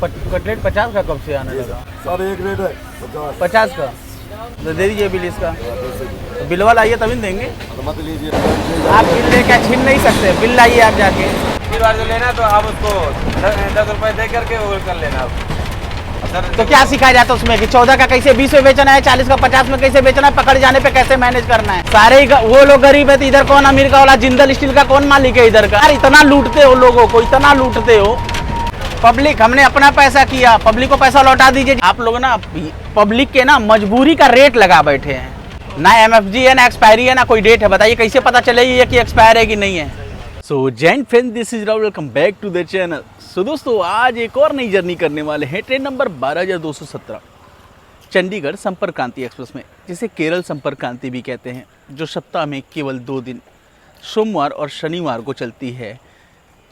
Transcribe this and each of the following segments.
Cutlet 50 का कब से आने लगा? सर एक रेट है 50 का तो दे दीजिए बिल इसका। तो बिल वाला आइए तभी देंगे। तो मत लीजिए। आप बिल लेके छीन नहीं सकते, बिल लाइए आप जाके। अगली बार जो लेना तो आप उसको 10 रुपए दे करके वो कर लेना आप। तो क्या सिखाया जाता है उसमें कि 14 का कैसे 20 में बेचना है, 40 का 50 में कैसे बेचना है, पकड़ जाने पे कैसे मैनेज करना है। सारे ही वो लोग गरीब है तो इधर कौन अमीर का वाला जिंदल स्टील का कौन मालिक है इधर का? यार इतना लूटते हो लोगों को, इतना लूटते हो। पब्लिक, हमने अपना पैसा किया, पब्लिक को पैसा लौटा दीजिए। आप लोग ना पब्लिक के ना मजबूरी का रेट लगा बैठे हैं। ना MFG है, ना एक्सपायरी है, ना कोई डेट है। बताइए कैसे पता चलेगी कि एक्सपायर है कि नहीं है। सो जैन friend, this is Rahul, welcome back to the channel. So दोस्तों, आज एक और नई जर्नी करने वाले हैं। ट्रेन नंबर 12217 चंडीगढ़ संपर्क क्रांति एक्सप्रेस में, जिसे केरल संपर्क क्रांति भी कहते हैं, जो सप्ताह में केवल 2 दिन सोमवार और शनिवार को चलती है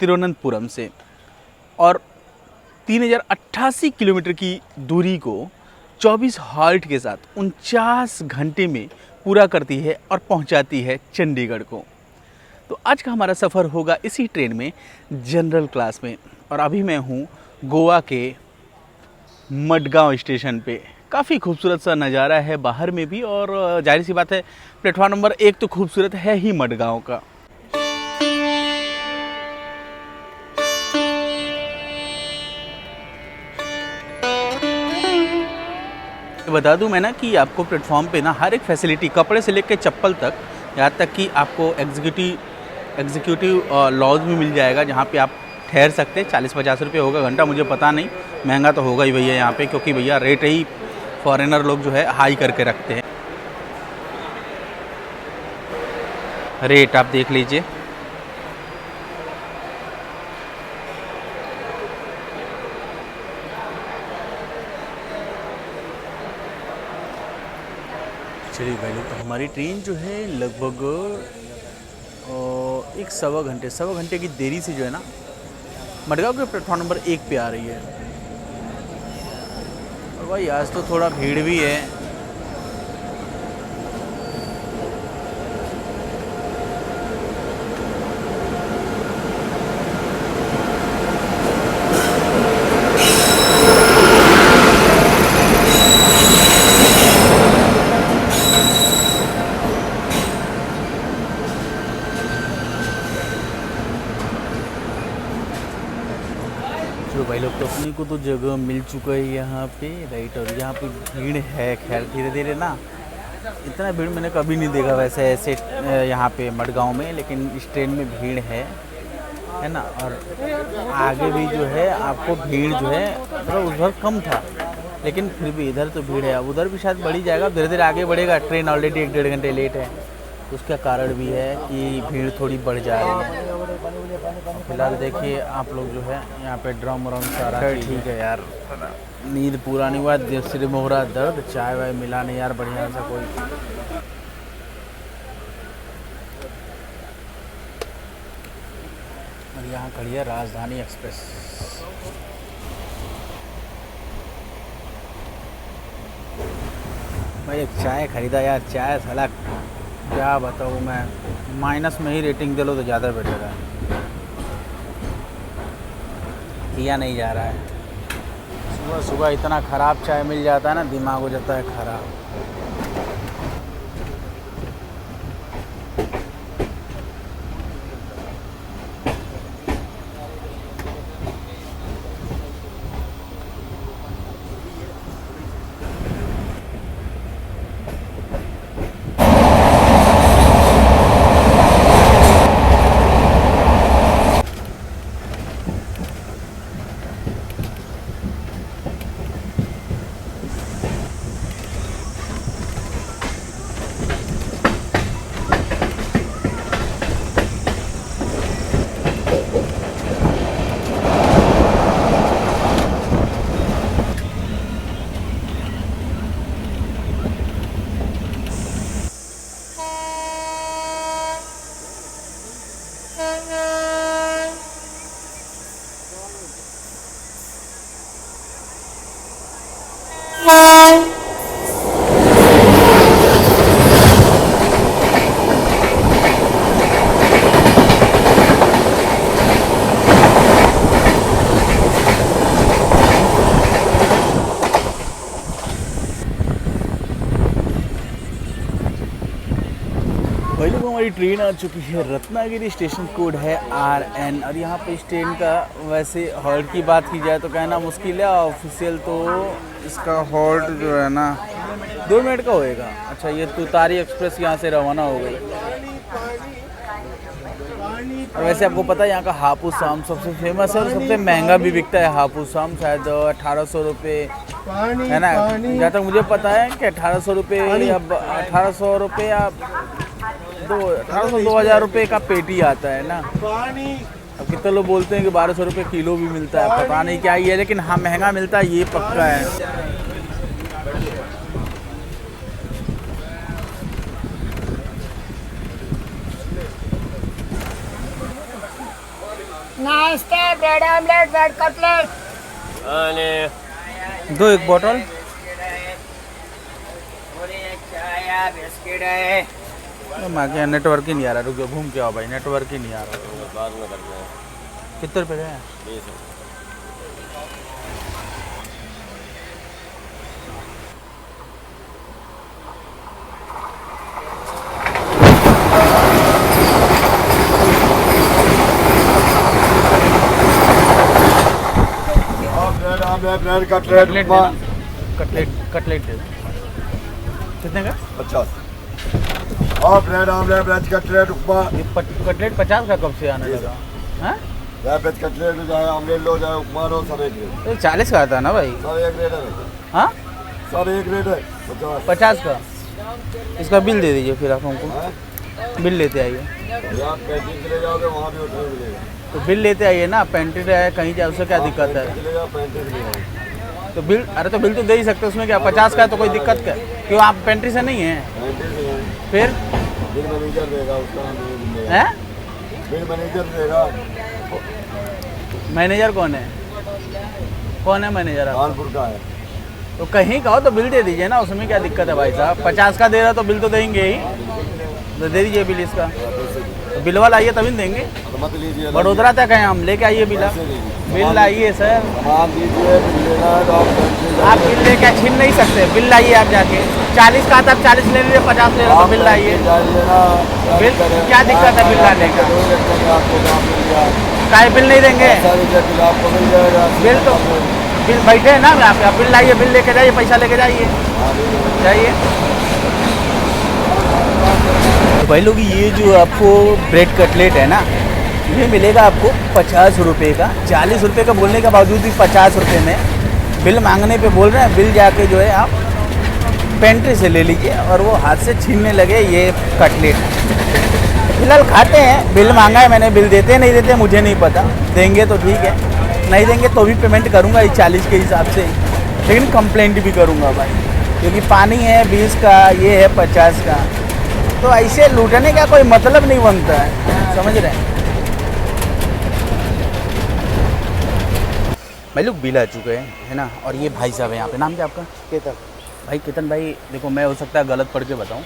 तिरुवनंतपुरम से, और 3088 किलोमीटर की दूरी को 24 हॉल्ट के साथ 49 घंटे में पूरा करती है और पहुंचाती है चंडीगढ़ को। तो आज का हमारा सफ़र होगा इसी ट्रेन में जनरल क्लास में। और अभी मैं हूँ गोवा के मडगांव स्टेशन पे। काफ़ी खूबसूरत सा नज़ारा है बाहर में भी, और जाहिर सी बात है प्लेटफॉर्म नंबर 1 तो खूबसूरत है ही मडगांव का। बता दूं मैं ना कि आपको प्लेटफॉर्म पे ना हर एक फैसिलिटी, कपड़े से लेकर चप्पल तक, यहाँ तक कि आपको एग्जीक्यूटिव लॉज भी मिल जाएगा, जहाँ पे आप ठहर सकते हैं। 40-50 रुपये होगा घंटा, मुझे पता नहीं, महंगा तो होगा ही भैया यहाँ पे, क्योंकि भैया रेट ही फॉरेनर लोग जो है हाई करके रखते हैं। रेट आप देख लीजिए। चलिए भाई लोग, तो हमारी ट्रेन जो है लगभग 1-1.25 घंटे की देरी से जो है ना मडगांव के प्लेटफॉर्म नंबर 1 पे आ रही है। और भाई आज तो थोड़ा भीड़ भी है। तो भाई लोग, तो अपने को तो जगह मिल चुका है यहाँ पे, राइट। और यहाँ पे भीड़ है, खैर धीरे धीरे ना, इतना भीड़ मैंने कभी नहीं देखा वैसे ऐसे यहाँ पे मडगांव में, लेकिन इस ट्रेन में भीड़ है ना। और आगे भी जो है आपको भीड़ जो है मतलब उधर कम था, लेकिन फिर भी इधर तो भीड़ है। अब उधर भी शायद बढ़ी जाएगा, धीरे धीरे आगे बढ़ेगा। ट्रेन ऑलरेडी 1-1.5 घंटे लेट है, उसका कारण भी है कि भीड़ थोड़ी बढ़ जा रही है। फिलहाल देखिए आप लोग जो है यहाँ पे ड्रम सारा ठीक है यार। नींद पूरा नहीं हुआ, सिर में हो रहा दर्द, चाय वाय मिला नहीं यार बढ़िया सा कोई। और यहाँ खड़ी है राजधानी एक्सप्रेस। भाई एक चाय खरीदा यार, चाय साला क्या बताऊँ मैं, माइनस में ही रेटिंग दे लो तो ज़्यादा बेटर है। पिया नहीं जा रहा है। सुबह सुबह इतना ख़राब चाय मिल जाता है ना, दिमाग हो जाता है ख़राब। हमारी ट्रेन आ चुकी है, रत्नागिरी स्टेशन कोड है RN। और यहाँ पे इस ट्रेन का वैसे हॉल्ट की बात की जाए तो कहना मुश्किल है, ऑफिशियल तो इसका हॉल्ट जो है ना 2 मिनट का होएगा। अच्छा, ये तुतारी एक्सप्रेस यहाँ से रवाना हो गई। और वैसे आपको पता है यहाँ का हापुस आम सबसे फेमस है और सबसे महंगा भी बिकता है। हापुस आम शायद 1800 रुपये है ना, जहाँ तक मुझे पता है कि 1800 रुपये या 1800 रुपये या 1800-2000 रुपये का पेटी आता है ना। अब कितने लोग बोलते हैं कि 1200 रुपये किलो भी मिलता है, पता नहीं क्या ये है, लेकिन हाँ महंगा मिलता है ये पक्का है। नाश्ता, ब्रेड आमलेट, ब्रेड कटलेट। दो एक बोतल। बिस्किट है। नेटवर्क ही नहीं आ रहा, रुको घूम के आओ भाई, नेटवर्क ही नहीं आ रहा। बाद में करते हैं। कितने रुपए का है? 20 ब्रेड कटलेट कटलेट उपमा कटलेट दे दो। कितने का? 50 और ब्रेड आमलेट ब्रेड कटलेट उपमा। ये कटलेट 50 का कब से आने लगा? हाँ, चाहे ब्रेड कटलेट लो, चाहे आमलेट लो, चाहे उपमा लो, सब एक रेट। ये 40 का आता है ना भाई? सब एक रेट है। हाँ, सब एक रेट है। 50 का। इसका बिल दे दीजिए फिर आप हमको, हाँ? बिल लेते आइए। आप कैंटीन चले जाओगे वहाँ भी उतना मिलेगा। तो बिल लेते आइए ना, पेंट्री है कहीं जाए उससे क्या दिक्कत है? चले जाओ 35 मिलेगा। तो बिल, अरे तो बिल तो दे ही सकते, उसमें क्या 50 का है तो कोई दिक्कत क्या? क्यों आप पेंट्री से नहीं हैं? 35 है। फिर बिल मैनेजर देगा, उसका नाम नहीं मिलेगा। हैं? बिल मैनेजर देगा। मैनेजर कौन है? कौन है मैनेजर आप? कानपुर का है। तो कहीं का हो तो बिल दे दीजिए ना, उसमें क्या दिक्कत है भाई साहब? 50 का दे रहा तो बिल तो देंगे ही, तो दे दीजिए बिल इसका। तो बिल वाला आइए तभी देंगे। तो मत लीजिए। बड़ोदरा तक है, हम लेके आइए बिल। बिल लाइए सर, सामान दीजिए, बिल लेना है तो आप बिल लेके छीन नहीं सकते। बिल लाइए आप जाके, 40 का था आप 40 ले लीजिए, 50 ले रहे तो बिल लाइए। बिल क्या दिक्कत है बिल लाने का? काहे बिल नहीं देंगे? आपको मिल जाएगा। बिल तो बिल बैठे हैं ना आप बिल लाइए, बिल लेके जाइए, पैसा लेके जाइए, जाइए। तो भाई लोग ये जो आपको ब्रेड कटलेट है ना, ये मिलेगा आपको 50 रुपये का। 40 रुपये का बोलने के बावजूद भी 50 रुपये में बिल मांगने पे बोल रहे हैं। बिल जाके जो है आप पेंट्री से ले लीजिए और वो हाथ से छीनने लगे ये कटलेट। फिलहाल खाते हैं, बिल मांगा है मैंने, बिल देते नहीं देते मुझे नहीं पता। देंगे तो ठीक है, नहीं देंगे तो भी पेमेंट करूँगा ये 40 के हिसाब से, लेकिन कंप्लेंट भी करूँगा भाई, क्योंकि पानी है 20 का, ये है 50 का। तो ऐसे लूटने का कोई मतलब नहीं बनता है, समझ रहे हैं भाई लोग। बिल आ चुके हैं है ना, और ये भाई साहब है यहाँ पे। नाम क्या आपका? केतन। भाई केतन भाई, देखो मैं हो सकता है गलत पढ़ के बताऊँ,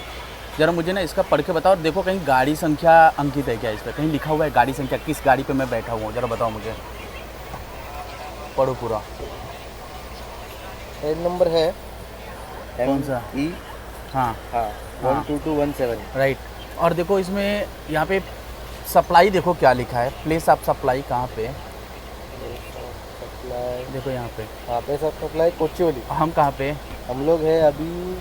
जरा मुझे ना इसका पढ़ के बताओ। देखो कहीं गाड़ी संख्या अंकित है क्या इस पर? कहीं लिखा हुआ है गाड़ी संख्या, किस गाड़ी पे मैं बैठा हुआ हूँ, जरा बताओ मुझे। पढ़ो पूरा। एड नंबर है कौन सा? ई हाँ हाँ 12217। राइट। और देखो इसमें यहाँ पे सप्लाई देखो क्या लिखा है, प्लेस ऑफ सप्लाई कहाँ पे है? सप्लाई देखो यहाँ पे। हाँ पे सब सप्लाई कोचीवली। हम कहाँ पे? हम लोग हैं अभी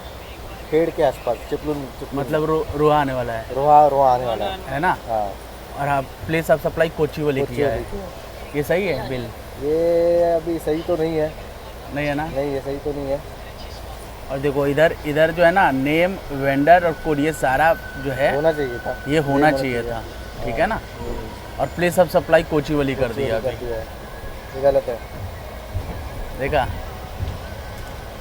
खेड़ के आसपास, चिपलून मतलब रोहा आने वाला है, रोहा आने वाला है ना? हाँ। और आप प्लेस ऑफ सप्लाई कोचीवली किया है, ये सही है बिल? ये अभी सही तो नहीं है। नहीं है ना? नहीं, ये सही तो नहीं है। और देखो इधर इधर जो है ना, नेम, वेंडर और कोड, ये सारा जो है होना चाहिए था, ये होना चाहिए था, ठीक है ना? और प्लेस ऑफ सप्लाई कोचीवली कर दिया कर अभी, दिया है। ये गलत है। देखा?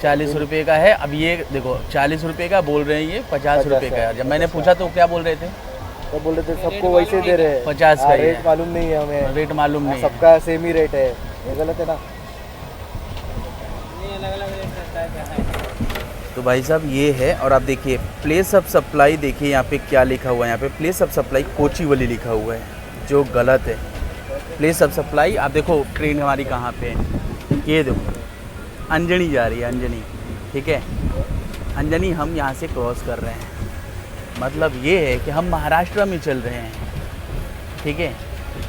40 रुपये का है। अब ये देखो 40 रुपये का बोल रहे हैं, ये 50 रुपये का है। जब मैंने पूछा तो क्या बोल रहे थे? तो बोल रहे थे सबको वैसे दे रहे हैं, 50 का ही रेट है। मालूम नहीं है हमें, रेट मालूम नहीं है। सबका सेम ही रेट है, ये गलत है ना। तो भाई साहब ये है, और आप देखिए प्लेस ऑफ सप्लाई, देखिए यहाँ पे क्या लिखा हुआ है, यहाँ पे प्लेस ऑफ सप्लाई कोचीवली लिखा हुआ है, जो गलत है। प्लेस ऑफ सप्लाई आप देखो, ट्रेन हमारी कहाँ पे है, ये देखो अंजनी जा रही है, अंजनी, ठीक है? अंजनी हम यहाँ से क्रॉस कर रहे हैं, मतलब ये है कि हम महाराष्ट्र में चल रहे हैं, ठीक है।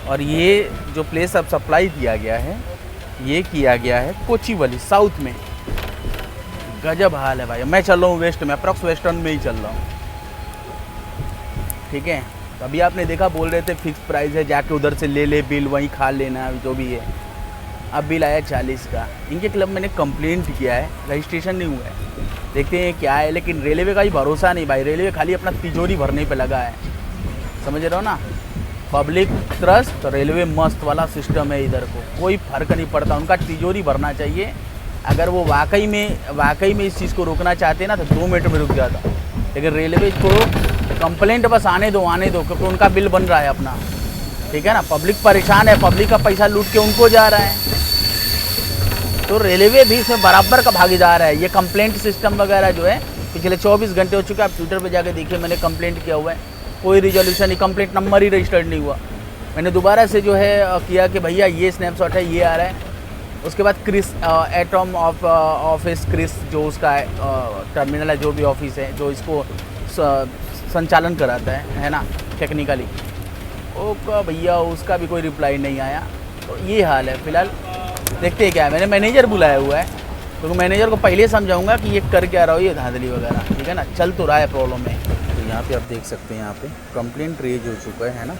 और ये जो प्लेस अब सप्लाई किया गया है, ये किया गया है कोचीवली साउथ में। गजब हाल है भाई। मैं चल रहा हूँ वेस्ट में, अप्रॉक्स वेस्टर्न में ही चल रहा हूँ, ठीक है। तो अभी आपने देखा बोल रहे थे फिक्स प्राइस है, जाके उधर से ले ले बिल, वहीं खा लेना जो भी है। अब बिल आया 40 का। इनके क्लब मैंने कंप्लेंट किया है, रजिस्ट्रेशन नहीं हुआ है, देखते हैं क्या है। लेकिन रेलवे का ही भरोसा नहीं भाई, रेलवे खाली अपना तिजोरी भरने पे लगा है, समझ रहे हो ना। पब्लिक ट्रस्ट तो रेलवे मस्त वाला सिस्टम है, इधर को कोई फर्क नहीं पड़ता, उनका तिजोरी भरना चाहिए। अगर वो वाकई में इस चीज़ को रोकना चाहते ना तो 2 मिनट में रुक जाता। लेकिन रेलवे को कंप्लेंट बस आने दो क्योंकि उनका बिल बन रहा है अपना, ठीक है ना। पब्लिक परेशान है, पब्लिक का पैसा लूट के उनको जा रहा है, तो रेलवे भी इसमें बराबर का भागीदार है। ये कंप्लेंट सिस्टम वगैरह जो है पिछले 24 घंटे हो चुके हैं। आप ट्विटर पे जाके देखिए, मैंने कंप्लेंट किया हुआ है, कोई रिजोल्यूशन नहीं, कंप्लेंट नंबर ही रजिस्टर्ड नहीं हुआ। मैंने दोबारा से जो है किया कि भैया ये स्नैपशॉट है, ये आ रहा है। उसके बाद क्रिस एटम ऑफिस क्रिस जो उसका टर्मिनल है, जो भी ऑफिस है जो इसको संचालन कराता है ना टेक्निकली, ओका भैया उसका भी कोई रिप्लाई नहीं आया। तो ये हाल है फिलहाल, देखते हैं क्या है। मैंने मैनेजर बुलाया हुआ है, क्योंकि मैनेजर को पहले समझाऊंगा कि ये कर क्या रहा हो, ये धांधली वगैरह, ठीक है ना। चल तो रहा है प्रॉब्लम में। तो यहाँ पे आप देख सकते हैं, यहाँ पे कंप्लेंट रेज हो चुका है ना।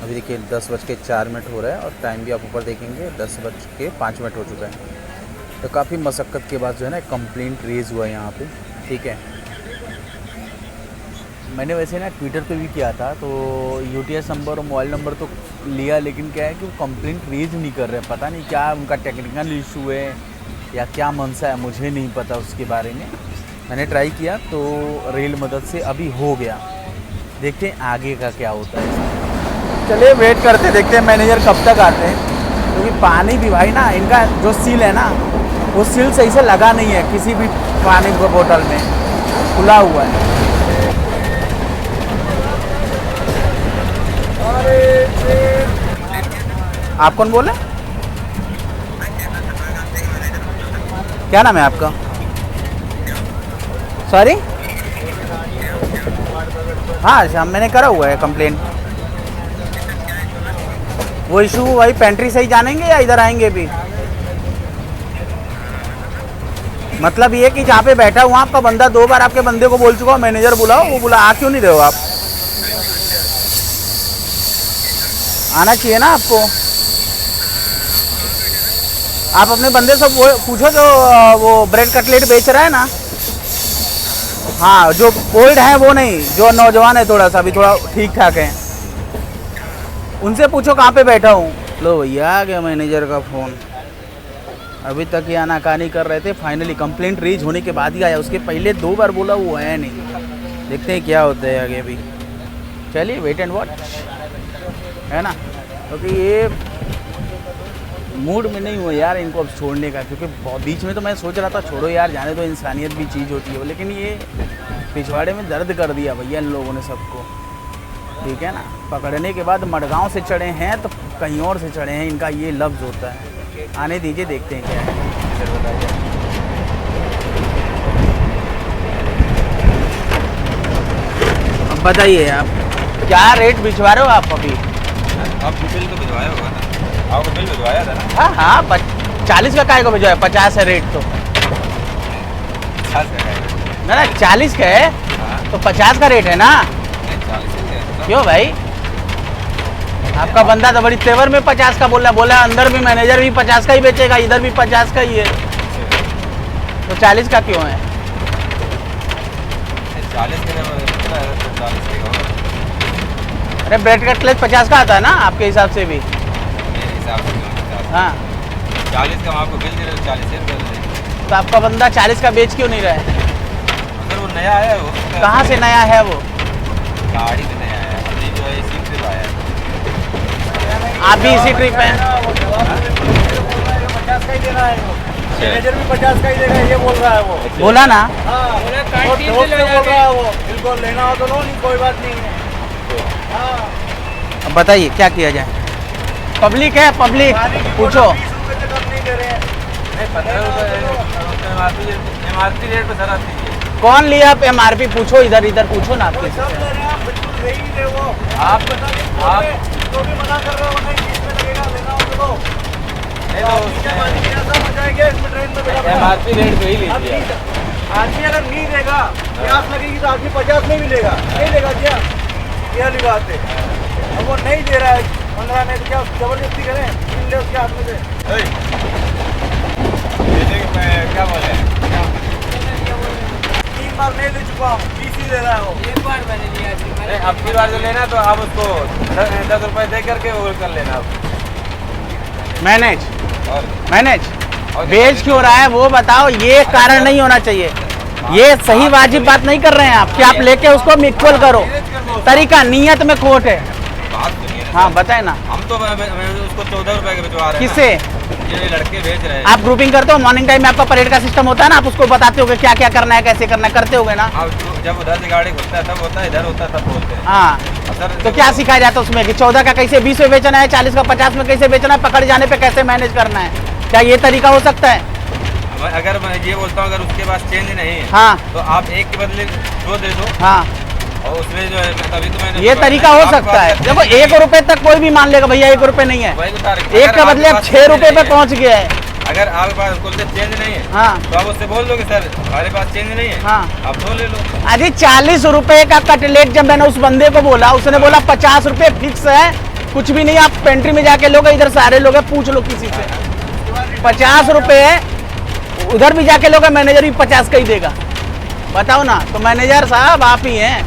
अभी देखिए 10:04 हो रहा है और टाइम भी आप ऊपर देखेंगे 10:05 हो चुका है। तो काफ़ी मशक्क़त के बाद जो है ना कंप्लेंट रेज हुआ है यहाँ पे, ठीक है। मैंने वैसे ना ट्विटर पे भी किया था, तो यूटीएस नंबर और मोबाइल नंबर तो लिया, लेकिन क्या है कि वो कंप्लेंट रेज नहीं कर रहे। पता नहीं क्या उनका टेक्निकल इशू है या क्या मनसा है, मुझे नहीं पता उसके बारे में। मैंने ट्राई किया तो रेल मदद से अभी हो गया, देखते हैं आगे का क्या होता है। चलिए वेट करते, देखते हैं मैनेजर कब तक आते हैं, क्योंकि पानी भी भाई ना इनका जो सील है ना, वो सील सही से लगा नहीं है, किसी भी पानी को बोतल में खुला हुआ है। आप कौन बोले? क्या नाम है आपका? सॉरी, हाँ शाम मैंने करा हुआ है कंप्लेंट। वो इशू वही पेंट्री से ही जानेंगे या इधर आएंगे भी? मतलब ये कि जहाँ पे बैठा हुआ आपका बंदा 2 बार आपके बंदे को बोल चुका हूँ मैनेजर बुलाओ, वो बोला आ क्यों नहीं रहे हो आप? आना चाहिए ना आपको। आप अपने बंदे से पूछो जो वो ब्रेड कटलेट बेच रहा है ना, हाँ जो ओल्ड है वो नहीं, जो नौजवान है थोड़ा सा अभी थोड़ा ठीक ठाक है, उनसे पूछो कहाँ पे बैठा हूँ। लो भैया आ गया मैनेजर का फ़ोन। अभी तक ये आनाकानी कर रहे थे, फाइनली कंप्लेंट रीच होने के बाद ही आया। उसके पहले 2 बार बोला वो आया नहीं। देखते हैं क्या होता है आगे भी। चलिए वेट एंड वॉच, है ना। क्योंकि ये मूड में नहीं हुआ यार इनको अब छोड़ने का, क्योंकि बीच में तो मैं सोच रहा था छोड़ो यार जाने दो, इंसानियत भी चीज़ होती है, लेकिन ये पिछवाड़े में दर्द कर दिया भैया इन लोगों ने सबको, ठीक है ना। पकड़ने के बाद मडगांव से चढ़े हैं तो कहीं और से चढ़े हैं, इनका ये लफ्ज़ होता है। आने दीजिए, देखते हैं क्या है, फिर बताइए। अब बताइए आप क्या रेट भिजवा रहे हो आप अभी? आप बिल तो भिजवाया होगा ना, आपको बिल भिजवाया था ना। हाँ हाँ 40 का काय को भिजवाया, 50 है रेट तो। 50 का है ना 40 का है तो 50 का रेट है ना। 40 क्यों भाई? आपका बंदा तो बड़ी तेवर में 50 का बोला अंदर भी मैनेजर भी 50 का ही बेचेगा, इधर भी 50 का ही है, तो 40 का क्यों है? 40 के अरे ब्रेड कटलेट 50 का आता है ना आपके हिसाब से भी? हिसाब से हाँ 40 का हम आपको बिल दे रहे, 40 रुपये। तो आपका बंदा 40 का बेच क्यों नहीं रहा है? अगर वो नया आया है, वो कहाँ से नया है वो? गाड़ी में नया आया है, अभी जो है इसी ट्रिप आया है। आप भी इसी ट्रिप हैं? 50 का ही देना है, मैनेजर भी 50 का ही देगा, ये बोल रहा है वो। बोला ना। बोल रहा है वो, बिल्कुल लेना हो तो लो, नहीं कोई बात नहीं है। अब बताइए क्या किया जाए? पब्लिक है, पब्लिक पूछो। 20 रुपये तक आप नहीं दे रहे हैं। 15 रुपये MRP रेट पे सर आती है। कौन लिया आप MRP? पूछो, इधर इधर पूछो ना आप सब किसी से। ले रहे हैं आप, बिल्कुल सही है वो। आप तो भी मना कर रहे हो, नहीं इसमें लगेगा, लेना हो तो लो। नहीं तो आदमी क्या मानेंगे, ऐसा हो जाएगा इसमें ट्रेन में बिठा बिठा। MRP रेट पे ही अब लीजिए आप। नहीं- आदमी अगर नहीं देगा, 50 लगेगी तो आदमी 50 में भी लेगा, नहीं लेगा क्या? ये वाली बात है। अब वो नहीं दे रहा है 15 में, तो क्या जबरदस्ती करें? छीन ले उसके हाथ में से। ये देख मैं क्या बोले 3 बार नहीं ले चुका हूँ, 20 ही दे रहा है वो। एक बार मैंने लिया थी, मैंने नहीं, अब की बार जो लेना तो आप उसको 10 रुपए दे करके वो कर लेना आप। मैनेज और मैनेज और बेच क्यों रहा है वो बताओ। ये कारण नहीं होना चाहिए। ये सही वाजिब बात नहीं कर रहे हैं आप कि आप लेके उसको इक्वल करो। तरीका नियत में खोट है। बात सुनिए ना। हाँ बताए ना। हम तो उसको 14 रुपए के भिजवा रहे हैं किससे? ना। ये लड़के बेच रहे हैं। आप ग्रुपिंग करते हो? मॉर्निंग टाइम में आपका परेड का सिस्टम होता है ना, आप उसको बताते हो क्या क्या करना है, कैसे करना है, करते होगे ना? अब जब उधर से गाड़ी घुसता है तब होता है, इधर होता है तब बोलते हैं। हाँ, सर तो क्या सिखाया जाता है उसमें कि 14 का कैसे 20 में बेचना है, 40 का 50 में कैसे बेचना है, पकड़ जाने पे कैसे मैनेज करना है? क्या ये तरीका हो सकता है? अगर मैं ये बोलता हूँ अगर उसके पास चेंज नहीं है हाँ तो आप एक के बदले 2 दे दो हाँ, और उसमें जो है तभी तो मैंने ये तरीका हो सकता है। देखो 1 रुपए तक कोई भी मान लेगा भैया 1 रुपए नहीं है, वही बता रहे हैं। 1 अगर के बदले आपके अब पास 6 चेंज रुपए नहीं पे है, पहुंच गया है। अगर आपके पास कुल से चेंज नहीं है हाँ तो आप उससे बोल दो कि सर हमारे पास चेंज नहीं है, हाँ। आप 2 ले लो। अरे 40 रुपए का कटलेट जब मैंने उस बंदे को बोला, उसने बोला 50 रुपए फिक्स है, कुछ भी नहीं, आप पेंट्री में जाके लोगे, इधर सारे लोग हैं, पूछ लो किसी से। 50 रुपए उधर भी जाके लोगे, मैनेजर भी 50 का ही देगा। बताओ ना। तो मैनेजर साहब आप ही हैं,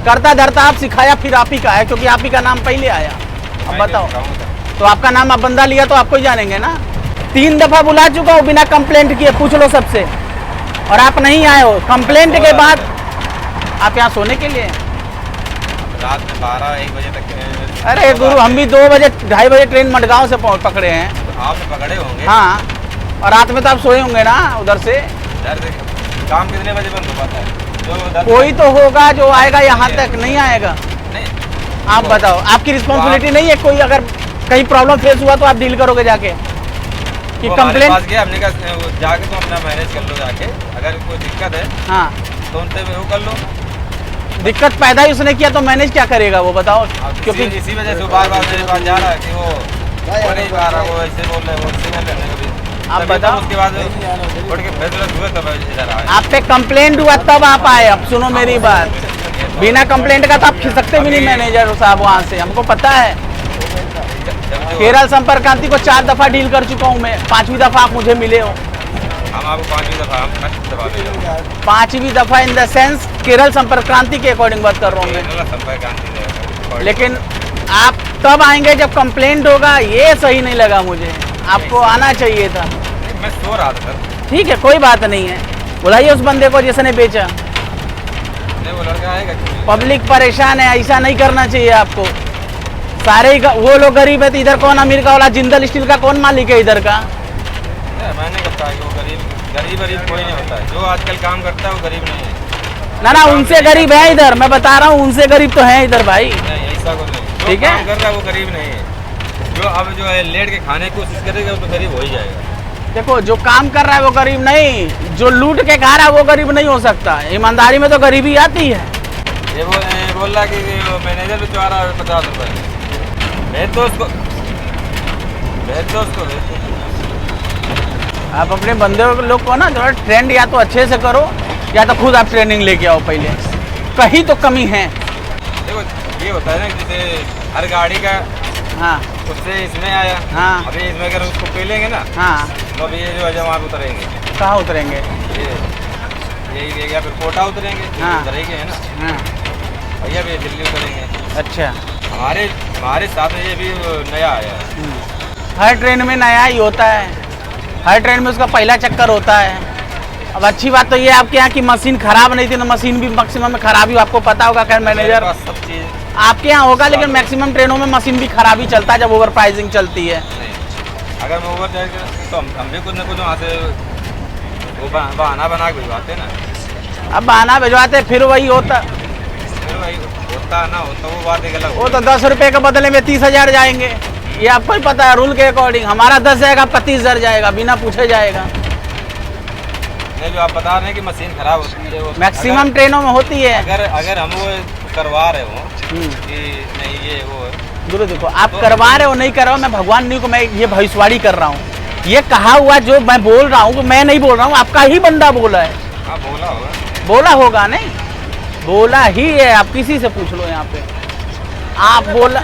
करता धरता आप सिखाया फिर आप ही का है, क्योंकि आप ही का नाम पहले आया। अब बताओ, तो आपका नाम आप बंदा लिया तो आपको ही जानेंगे ना। 3 दफा बुला चुका हूँ बिना कंप्लेंट किए, पूछ लो सबसे, और आप नहीं आए हो। कंप्लेंट के बाद आप यहाँ सोने के लिए? रात में 12-1 बजे तक। अरे गुरु, हम भी 2 बजे 2:30 बजे ट्रेन मडगांव से पकड़े हैं। तो आपने पकड़े होंगे। हाँ, और रात में तो आप सोए होंगे ना उधर से। इधर से काम कितने बजे बंद हो पाता है? जो उधर कोई तो होगा जो आएगा यहाँ तक, नहीं आएगा। नहीं आप बताओ, आपकी रिस्पॉन्सिबिलिटी नहीं है? कोई अगर कहीं प्रॉब्लम फेस हुआ तो आप डील करोगे जाके कि वो हमारे कंप्लेंट? पास गया, हमने कहा वो जाके तो अपना मैनेज कर लो जाके, अगर कोई दिक्कत है हाँ, तो उनसे वो कर लो। दिक्कत पैदा ही उसने किया तो मैनेज क्या करेगा वो बताओ? अब क्योंकि इसी वजह से वो बार-बार मेरे पास जा रहा है कि वो नहीं आ रहा, वो ऐसे बोल रहे हैं, वो सिग्नल करने को भी। आप तभी तो बताओ। उसके बाद उठ के फैसला हुआ तब इधर आए। आप पे कंप्लेंट हुआ तब आप आए। अब सुनो मेरी बात, बिना कंप्लेंट का तो आप खिसकते भी नहीं मैनेजर साहब वहाँ से, हमको पता है। केरल संपर्क क्रांति को 4 दफा डील कर चुका हूँ मैं, 5वीं दफा आप मुझे मिले हो। हम आपको 5वीं दफा हम 5वीं दफा मिले हैं। 5वीं दफा इन द सेंस केरल संपर्क क्रांति के अकॉर्डिंग बात कर रहा हूँ मैं। केरल संपर्क क्रांति देगा। लेकिन आप तब आएंगे जब कंप्लेंट होगा, ये सही नहीं लगा मुझे। आपको आना चाहिए था। मैं सो रहा था सर। ठीक है, कोई बात नहीं है, बुलाइए उस बंदे को जिसने बेचा। नहीं वो लड़का आएगा क्यों? पब्लिक परेशान है, ऐसा नहीं करना चाहिए आपको। सारे ही वो लोग गरीब है तो इधर कौन अमीर का वाला? जिंदल स्टील का कौन मालिक है इधर का? मैंने कहा कि वो गरीब कोई नहीं होता है। जो आजकल काम करता है वो गरीब नहीं है। ना उनसे गरीब है इधर, मैं बता रहा हूँ, उनसे गरीब तो है इधर भाई। नहीं ऐसा कुछ नहीं। जो ठीक है? काम कर रहा है वो गरीब नहीं है। जो अब जो है लेट के खाने की कोशिश करेगा वो तो गरीब हो ही जाएगा। देखो, जो काम कर रहा है वो गरीब नहीं, जो लूट के खा रहा है वो गरीब नहीं हो सकता। ईमानदारी में तो गरीबी आती है। ये बोल रहा कि वो मैनेजर भी चुहा रहा है 50 रुपये। भेज दो उसको। आप अपने बंदे लोग को ना थोड़ा ट्रेंड या तो अच्छे से करो, या तो खुद आप ट्रेनिंग लेके आओ पहले। कहीं तो कमी है। देखो ये होता है ना, जैसे हर गाड़ी का हाँ उससे इसमें आया। हाँ अभी इसमें अगर उसको पेलेंगे ना हाँ, तो अभी ये जो है जब वहाँ पे उतरेंगे कहाँ उतरेंगे? ये या फिर कोटा उतरेंगे, हाँ। उतरेंगे है ना हाँ, भैया भी दिल्ली उतरेंगे। अच्छा। हमारे साथ में ये भी नया आया है। हर ट्रेन में नया ही होता है, हर ट्रेन में उसका पहला चक्कर होता है। अब अच्छी बात तो ये आपके यहाँ की मशीन खराब नहीं थी ना, मशीन भी मैक्सिमम में खराब ही आपको पता होगा। खैर मैनेजर मेरे पास सब चीज़ आपके यहाँ होगा, लेकिन मैक्सिमम ट्रेनों में मशीन भी खराब ही चलता है जब ओवर प्राइसिंग चलती है। नहीं, अगर मैं ओवर जाएगा तो हम भी कुछ ना कुछ वहाँ से वो बहाना बना के भिजवाते ना। अब बहाना भिजवाते फिर वही होता, फिर वही होता ना होता वो बात एक अलग वो तो 10 रुपये के बदले में 30,000 जाएंगे। ये आपको ही पता है रूल के अकॉर्डिंग। हमारा 10 जाएगा, आपका 30,000 जाएगा, बिना पूछे जाएगा। नहीं, जो आप बता रहे हैं कि मशीन खराब होती है वो मैक्सिमम ट्रेनों में होती है। अगर हम वो करवा रहे हो कि नहीं ये वो है, गुरु देखो आप करवा रहे हो नहीं करवा, मैं भगवान नहीं को मैं ये भविष्यवाणी कर रहा हूँ। ये कहा हुआ जो मैं बोल रहा हूँ मैं नहीं बोल रहा हूँ, आपका ही बंदा बोला है। हाँ बोला होगा, बोला होगा नहीं, बोला ही है। आप किसी से पूछ लो यहाँ पे, आप बोला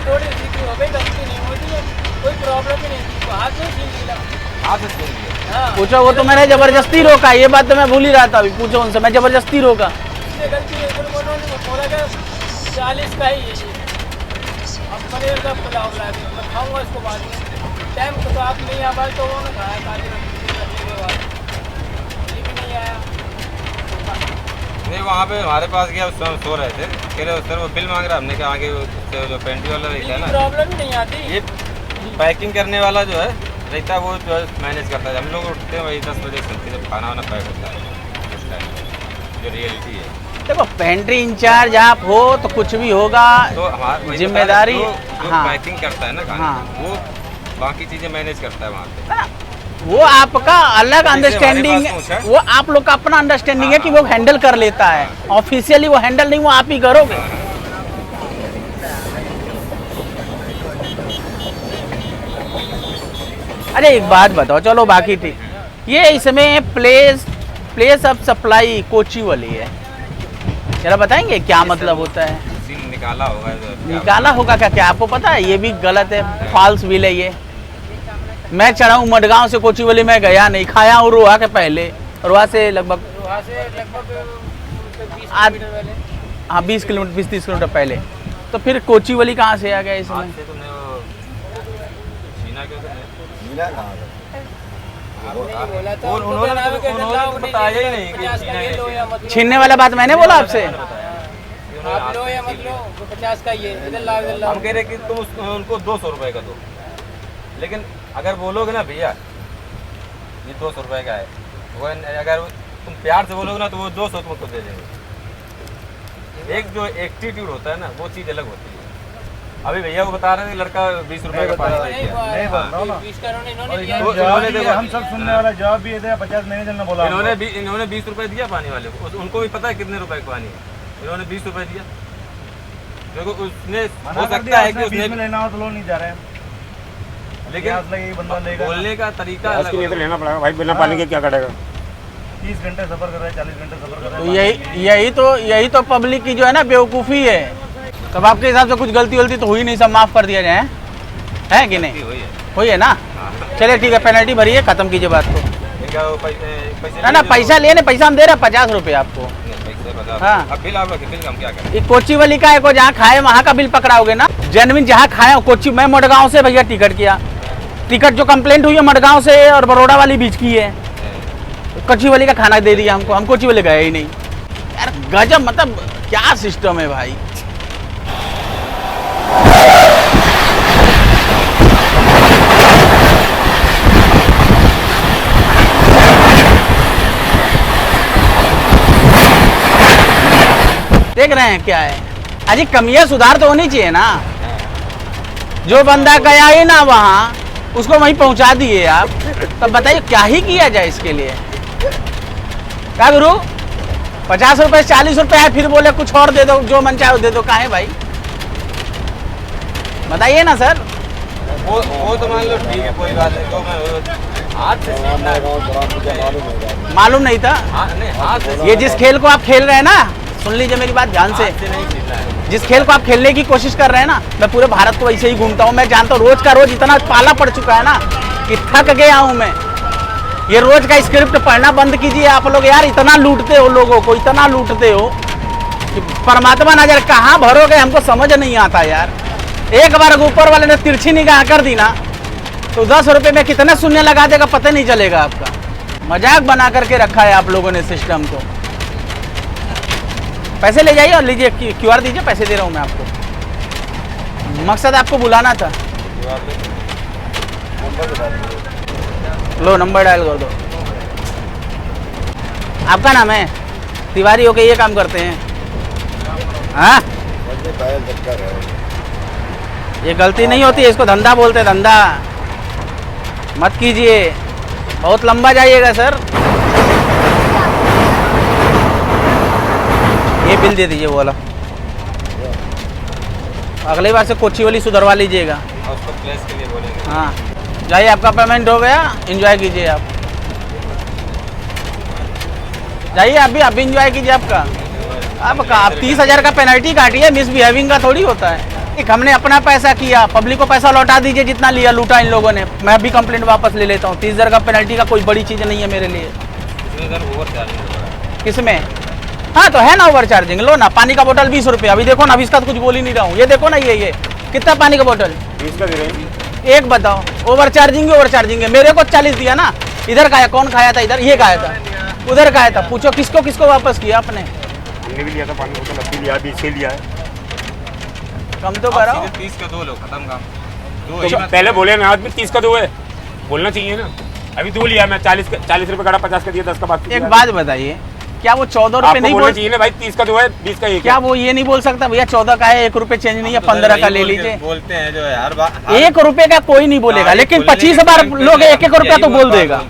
कोई प्रॉब्लम ही नहीं, हाथ में छीन लिया। हाथ से छीन लिया। हाँ, पूछो, वो तो मैंने जबरदस्ती रोका, ये बात तो मैं भूल ही रहा था। अभी पूछो उनसे, मैं जबरदस्ती रोका। इसने गलती नहीं करी, उन्होंने बोला कि 40 का ही है ये। अब पनीर का पुलाव ला के मैं खाऊंगा इसको बाद में। टाइम तो आप नहीं आ पाए तो उन्होंने खाया काली रखने के बाद, ये भी नहीं आया। नहीं वहाँ पे हमारे पास गया, उस समय सो रहे थे, कह रहे सर वो बिल मांग रहा, हमने कहा आगे उससे जो पेंटी वाला रहता है ना, प्रॉब्लम ही नहीं आती। ये पैकिंग करने वाला जो है रहता है, वो जो है मैनेज करता है। हम लोग उठते हैं वही 10 बजे से जब खाना वाना पैक होता है, उस टाइम जो रियलिटी है। देखो पेंट्री इंचार्ज आप हो तो कुछ भी होगा, तो हमारी जिम्मेदारी जो हाँ पैकिंग करता है ना खाना, हाँ। वो बाकी चीज़ें मैनेज करता है वहाँ पे। वो आपका अलग अंडरस्टैंडिंग है, वो आप लोग का अपना अंडरस्टैंडिंग है कि वो हैंडल कर लेता है। ऑफिशियली वो हैंडल नहीं, वो आप ही करोगे। अरे एक बात बताओ, चलो बाकी ठीक, ये इसमें प्लेस ऑफ सप्लाई कोची वाली है, जरा बताएंगे क्या मतलब होता है? सील निकाला होगा, निकाला होगा क्या आपको पता है? ये भी गलत है, फॉल्स बिल है ये। मैं चढ़ा हूँ मडगांव से कोचीवली, में गया नहीं, खाया हूँ रोहा के पहले, रोहा से लगभग वहाँ से लगभग 20 आज- किलोमीटर पहले। हाँ 20-30 किलोमीटर पहले। तो फिर कोचीवली कहाँ से आ गया इसमें? आज से तुमने वो छीना क्यों तुमने? मिला कहाँ से? नहीं बोला था, उन्होंने उनको कहना है कि उन्होंने लाओ तो नहीं, बताया ही नहीं कि 50 का छीना ये है। लो या मत लो। छीनने वाला बात मैंने बोला आपसे? आप लो या मत लो, 50 का ये इधर लाओ इधर लाओ। हम कह रहे कि तुम उनको 200 रुपए का दो, लेकिन अगर बोलोगे ना भैया ये 200 रुपए का है, वो अगर तुम प्यार से बोलोगे ना तो वो 200 तुमको दे देंगे। एक जो एटीट्यूड होता है ना वो चीज़ अलग होती है। अभी भैया वो बता रहे थे लड़का 20 रुपए का पानी दे नहीं दिया। नहीं बोल रहा हूँ ना। 20 का इन्होंने और दिया। वो- जवाब इन्होंने भी देखो- हम सब सुनने वाला जवाब भी ये दे 50 मैनेजर ने बोला इन्होंने 20 रुपए दिया पानी वाले को, उनको भी पता है कितने रुपए का पानी है, इन्होंने 20 रुपए दिया क्योंकि उसने हो सकता है कि उसने लेना हो तो लो नहीं जा रहे हैं, लेकिन यही बंदा लेगा। बोलने का तरीका आज अलग के लिए तो होता है। लेना पड़ेगा भाई, बिना पानी के क्या करेगा? 30 घंटे सफर कर रहे हैं, 40 घंटे सफर कर तो रहे हैं। यही तो पब्लिक की जो है ना बेवकूफ़ी है। तब आपके हिसाब से कुछ गलती तो हुई नहीं, सब माफ़ कर दिया जाए, है कि नहीं? वही है। हुई है ना? चलिए ठीक है, पेनल्टी भरिए, खत्म कीजिए बात को। क्या वो पैसे ना पैसा लिए, पैसा हम दे रहे हैं 50 रुपये आपको। पैसे बता। हाँ। अब बिल आप रखे, बिल हम क्या करें? ये कोची वाली का है, को जहाँ खाए वहाँ का बिल पकड़ाओगे ना? जेनविन जहाँ खाया कोची, मैं मडगांव से भैया टिकट किया, टिकट जो कंप्लेंट हुई है मडगांव से और बड़ौदा वाली बीच की है, कोची वाली का खाना दे दिया हमको, हम कोची वाले गए ही नहीं। यार गजब, मतलब क्या सिस्टम है भाई। देख रहे हैं क्या है? अजी कमियां सुधार तो होनी चाहिए ना। जो बंदा गया ही ना वहाँ, उसको वहीं पहुँचा दिए आप, तब बताइए क्या ही किया जाए इसके लिए? क्या गुरु 50 रुपए 40 रुपए है, फिर बोले कुछ और दे दो, जो मन चाहे दे दो, कहाँ है भाई? बताइए ना सर। वो तो मान लो ठीक है, कोई बात नहीं। तो मैं हाथ से सीखना है। मालूम नहीं था नहीं, हाथ से ये जिस खेल को आप खेल रहे हैं ना, सुन लीजिए मेरी बात ध्यान से, हाथ से नहीं सीखना है। जिस खेल को आप खेलने की कोशिश कर रहे हैं ना, मैं पूरे भारत को वैसे ही घूमता हूँ, मैं जानता हूँ, रोज का रोज इतना पाला पड़ चुका है ना कि थक गया हूँ मैं। ये रोज का स्क्रिप्ट पढ़ना बंद कीजिए आप लोग यार, इतना लूटते हो लोगों को, इतना लूटते हो कि परमात्मा नजर कहाँ भरोगे हमको समझ नहीं आता यार। एक बार ऊपर वाले ने तिरछी निगाह कर दी ना तो 10 रुपये में कितने शून्य लगा देगा पता नहीं चलेगा आपका। मजाक बना करके रखा है आप लोगों ने सिस्टम को। पैसे ले जाइए और लीजिए, QR दीजिए, पैसे दे रहा हूँ मैं आपको। मकसद आपको बुलाना था। लो नंबर डायल कर दो। आपका नाम है? तिवारी होके ये काम करते हैं? हाँ, ये गलती नहीं होती है, इसको धंधा बोलते हैं, धंधा। मत कीजिए, बहुत लंबा जाइएगा सर। ये बिल दे दीजिए वो वाला। अगली बार से कोची वाली सुधरवा लीजिएगा। और उसको प्लेस के लिए बोलेंगे। हाँ जाइए, आपका पेमेंट हो गया, एंजॉय कीजिए आप। जाइए अभी एंजॉय कीजिए आपका। अब आप 30,000 का पेनल्टी काटिए, मिसबिहेविंग का थोड़ी होता है। एक हमने अपना पैसा किया, पब्लिक को पैसा लौटा दीजिए जितना लिया, लूटा इन लोगों ने। मैं भी कंप्लेंट वापस ले लेता हूँ। 30,000 का पेनल्टी का कोई बड़ी चीज़ नहीं है मेरे लिए। ओवर चार्जिंग किसमें? हाँ तो है ना ओवर चार्जिंग। लो ना, पानी का बोतल 20 रुपये। अभी देखो ना, अभी इसका तो कुछ बोल ही नहीं रहा हूँ। ये देखो ना, ये कितना पानी का बोतल 20 का दे रहे हैं। एक बताओ, ओवर चार्जिंग है। मेरे को 40 दिया ना। इधर खाया, कौन खाया था इधर? ये खाया था, उधर खाया था। पूछो किसको किसको वापस किया आपने? हमने भी लिया था पानी बोतल, अब भी लिया, अभी इससे लिया है। कम तो कराओ। 30 का 2 लो, खत्म काम। तो पहले बोले ना, आज भी 30 का 2 है, बोलना चाहिए ना। अभी 2 लिया मैं, 40 रुपए का 50 का दिया, 10 का बात। एक बात बताइए, क्या वो 14 रुपए नहीं बोल चाहिए ना भाई? 30 का 2 है, 20 का 1 क्या वो ये नहीं बोल सकता भैया 14 का है, 1 रुपए चेंज नहीं है, 15 का ले लीजिए? बोलते हैं जो है हर बार। 1 रुपए का कोई नहीं बोलेगा, लेकिन 25 बार लोग 1-1 रुपया तो बोल देगा।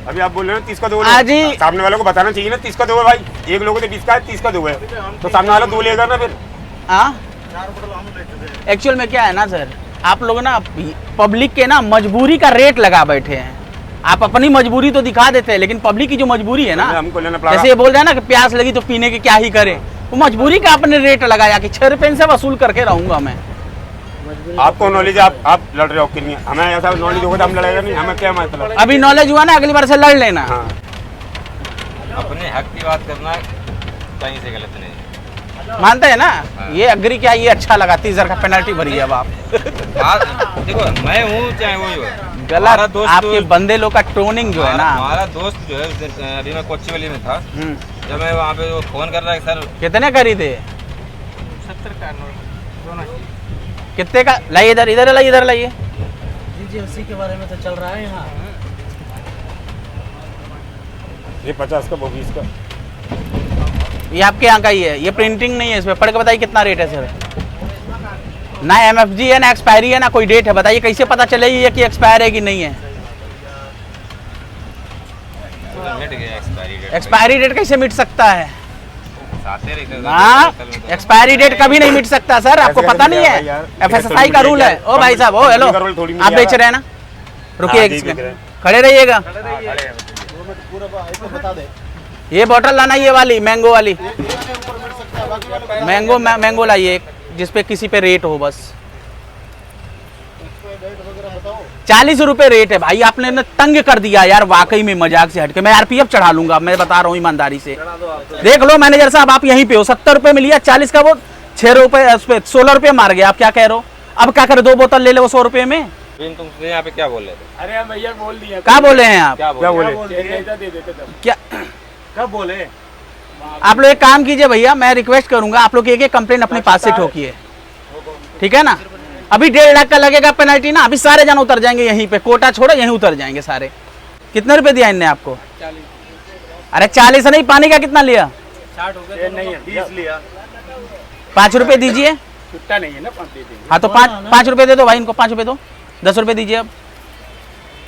अभी आप बोल रहे हैं 30 का 2 आज ही सामने वालों को बताना चाहिए ना, 30 का 2 है भाई। एक लोगों से 20 का है, 30 का 2 है, तो सामने वाला 2 लेगा ना फिर। हाँ एक्चुअल में क्या है ना सर, आप लोग ना पब्लिक के ना मजबूरी का रेट लगा बैठे हैं। आप अपनी मजबूरी तो दिखा देते हैं, लेकिन पब्लिक की जो मजबूरी है ना, हमको लेना पड़ा। जैसे ये बोल रहे हैं ना कि प्यास लगी तो पीने के क्या ही करें, वो मजबूरी का आपने रेट लगाया कि 6 रुपए से वसूल करके रहूंगा मैं। आपको नॉलेज, आप लड़ रहे हो कि नहीं? हमें ऐसा नॉलेज होगा तो हम लड़ेगा नहीं, हमें क्या मतलब? अभी नॉलेज हुआ ना, अगली बार से लड़ लेना। हाँ। अपने हक की बात करना कहीं से गलत नहीं। मानते हैं ना? ये अग्री क्या, ये अच्छा लगा। 30,000 का पेनल्टी भरी अब आप। देखो मैं हूँ चाहे वो गलत आपके बंदे लोग का टोनिंग जो है ना। हमारा दोस्त जो है, अभी मैं कोच्चीवली में था, जब मैं वहाँ पे वो फोन कर रहा है सर कितने करी थे? 70 का दोनों कितने का? लाइए इधर, इधर लाइए, इधर लाइए। जी 80 के बारे में तो चल रहा है यहाँ। ये 50 का, वो 20 का। ये आपके यहाँ का ही है, ये प्रिंटिंग नहीं है इसमें। पढ़ के बताइए कितना रेट है सर? ना MFG है, ना एक्सपायरी है, ना कोई डेट है। बताइए कैसे पता चलेगी ये कि एक्सपायर है कि नहीं है? मिट गया एक्सपायरी डेट। एक्सपायरी डेट कैसे मिट सकता है? साथे रहते थे। हाँ एक्सपायरी डेट कभी नहीं मिट सकता सर, आपको पता नहीं है? FSSAI का रूल है। ओ भाई साहब, ओ हेलो, आप बेच रहे हैं ना? रुकिए एक सेकंड, खड़े रहिएगा। ये बोतल लाना, ये वाली मैंगो वाली, मैंगो लाइए एक, जिसपे किसी पे रेट हो बस। 40 रुपए रेट है भाई। आपने ना तंग कर दिया यार, वाकई में मजाक से हटके। मैं RPF चढ़ा लूंगा, मैं बता रहा हूँ ईमानदारी से। देख लो मैनेजर साहब, आप यहीं पे हो। 70 रुपए में लिया, 40 का वो 6 रुपए, उस पे 16 रुपए मार गया। आप क्या कह रहे हो? अब क्या करे, 2 बोतल ले ले वो 100 रुपए में। तुम यहाँ पे क्या बोल रहे थे? अरे भैया बोल दिया। क्या बोले हैं आप? क्या बोले? क्या कब बोले? आप लोग एक काम कीजिए भैया, मैं रिक्वेस्ट करूंगा, आप लोग एक कंप्लेंट अपने पास से ठोकिए, ठीक है ना? अभी 1.5 लाख का लगेगा पेनल्टी ना, अभी सारे जन उतर जाएंगे यहीं पे, कोटा छोड़ो यहीं उतर जाएंगे सारे। कितने रुपए दिया इनने आपको? 40। अरे 40 नहीं, पानी का कितना लिया? 60 हो गया। नहीं है 20 लिया। 5 रुपए दीजिए। छुट्टा नहीं है ना, 5 दे देंगे। हाँ तो 5 रुपए दे दो भाई इनको, 5 रुपए दो, 10 रुपए दीजिए।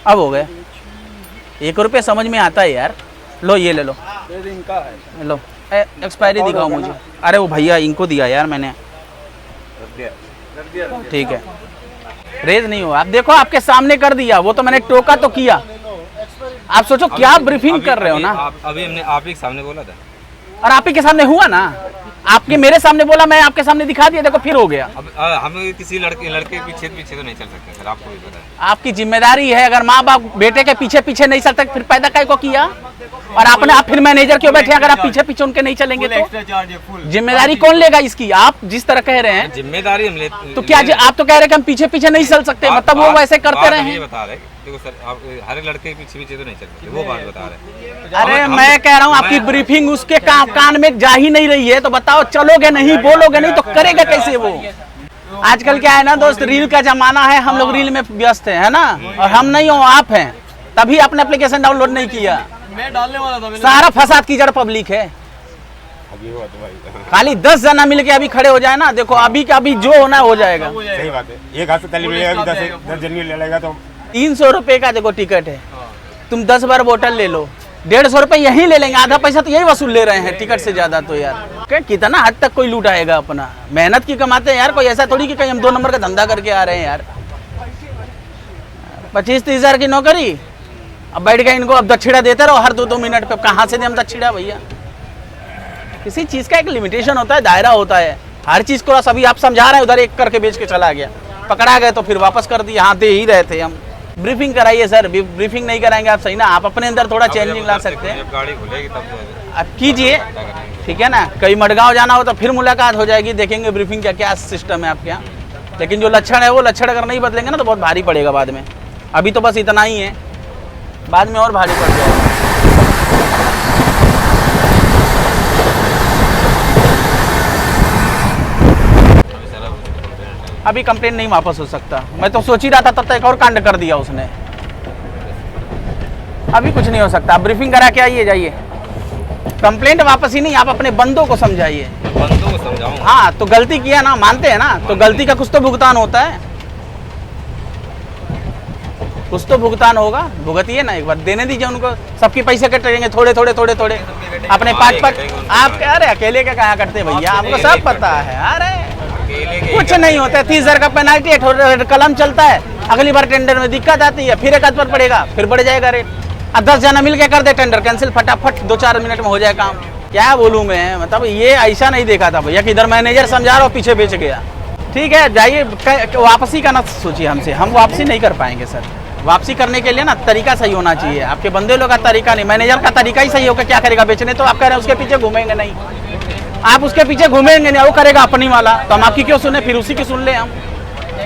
अब हो गए। 1 रुपये समझ में आता है यार। लो ये ले लो, इनका है। लो एक्सपायरी दिखाओ मुझे। अरे वो भैया इनको दिया यार मैंने, ठीक है। रेज नहीं हो, आप देखो आपके सामने कर दिया, वो तो मैंने टोका तो किया। आप सोचो क्या ब्रीफिंग कर रहे हो ना। अभी हमने आप ही के सामने बोला था, और आप ही के सामने हुआ ना। आपके मेरे सामने बोला, मैं आपके सामने दिखा दिया, देखो फिर हो गया। अब हम किसी लड़के पीछे तो नहीं चल सकते सर, आपको भी पता है। आपकी जिम्मेदारी है, अगर माँ बाप बेटे के पीछे नहीं चलते फिर पैदा काय को किया? और आपने आप फिर मैनेजर क्यों बैठे अगर आप पीछे उनके नहीं चलेंगे तो? जिम्मेदारी कौन लेगा इसकी? आप जिस तरह कह रहे हैं जिम्मेदारी हम लेते तो क्या आप तो कह रहे हैं कि हम पीछे नहीं चल सकते, मतलब वो वैसे करते रहे हैं। बता रहे देखो सर, आप हर लड़के के पीछे तो नहीं चल सकते, वो बात बता रहे। अरे मैं कह रहा हूँ आपकी ब्रीफिंग उसके कान में जा ही नहीं रही है, तो बताओ चलोगे नहीं, बोलोगे नहीं तो करेगा कैसे वो? आजकल क्या है ना दोस्त, रील का जमाना है, हम लोग रील में व्यस्त है ना, और हम नहीं हो आप हैं, तभी आपने एप्लीकेशन डाउनलोड नहीं किया। मैं डालने वाला था। सारा फसाद की जड़ पब्लिक है। खाली 10 जना मिलके अभी खड़े हो जाए ना, देखो अभी का अभी जो होना हो जाएगा। सही बात है। एक हाथ से ताली मिलेगा, 10 जन ले लेगा तो 300 रुपए का देखो टिकट है, तुम 10 बार बोतल ले लो, 150 रुपए यही ले लेंगे, आधा पैसा तो यही वसूल ले रहे हैं टिकट से ज्यादा। तो यार क्या कितना हद तक कोई लूट आएगा अपना, मेहनत की कमाते हैं यार, कोई ऐसा थोड़ी कि कहीं हम 2 नंबर का धंधा करके आ रहे हैं यार। 25-30 हजार की नौकरी, अब बैठ गए इनको, अब दक्षिणा देते रहो हर 2-2 मिनट पे, कहाँ से दें हम दक्षिणा भैया। किसी चीज का एक लिमिटेशन होता है, दायरा होता है हर चीज को। सभी आप समझा रहे हैं, उधर एक करके बेच के चला गया, पकड़ा गए तो फिर वापस कर दिया, हाँ दे ही रहे थे हम। ब्रीफिंग कराइए सर, ब्रीफिंग नहीं कराएंगे आप सही ना, आप अपने अंदर थोड़ा चेंजिंग ला सकते हैं। गाड़ी खुलेगी तब आप कीजिए, ठीक है ना, कहीं मडगांव जाना हो तो फिर मुलाकात हो जाएगी, देखेंगे ब्रीफिंग का क्या सिस्टम है आपके यहाँ। लेकिन जो लक्षण है वो लक्षण अगर नहीं बदलेंगे ना तो बहुत भारी पड़ेगा बाद में। अभी तो बस इतना ही है, बाद में और भारी पड़ जाएगा। अभी कंप्लेंट नहीं वापस हो सकता, मैं तो सोच ही रहा था, तब तक एक और कांड कर दिया उसने। अभी कुछ नहीं हो सकता, आप ब्रीफिंग करा के आइए, जाइए। कंप्लेंट वापस ही नहीं, आप अपने बंदों को समझाइए। बंदों को समझाऊं? हाँ, तो गलती किया ना, मानते हैं ना, तो गलती का कुछ तो भुगतान होता है, कुछ तो भुगतान होगा, भुगतिए ना एक बार, देने दीजिए उनको। सबके पैसे कटेंगे थोड़े थोड़े थोड़े थोड़े, अपने 5-5। आप अरे अकेले का कहा करते भैया, आपको सब पता है। अरे कुछ नहीं होता है, 30 हजार का पेनाल्टी है, कलम चलता है, अगली बार टेंडर में दिक्कत आती है, फिर एक आध पर पड़ेगा, फिर बढ़ जाएगा रेट। अब 10 जना मिल के कर दे टेंडर कैंसिल, फटाफट 2-4 मिनट में हो जाए काम। क्या बोलूँ मैं, मतलब ये ऐसा नहीं देखा था भैया कि इधर मैनेजर समझा रहा हो पीछे बेच गया। ठीक है जाइए, वापसी का ना सोचिए हमसे, हम वापसी नहीं कर पाएंगे सर। वापसी करने के लिए ना तरीका सही होना चाहिए, आपके बंदे लोग का तरीका नहीं, मैनेजर का तरीका ही सही होगा। क्या करेगा बेचने, तो आप कह रहे हैं उसके पीछे घूमेंगे नहीं, आप उसके पीछे घूमेंगे नहीं, वो करेगा अपनी वाला, तो हम आपकी क्यों सुने, फिर उसी की सुन ले हम,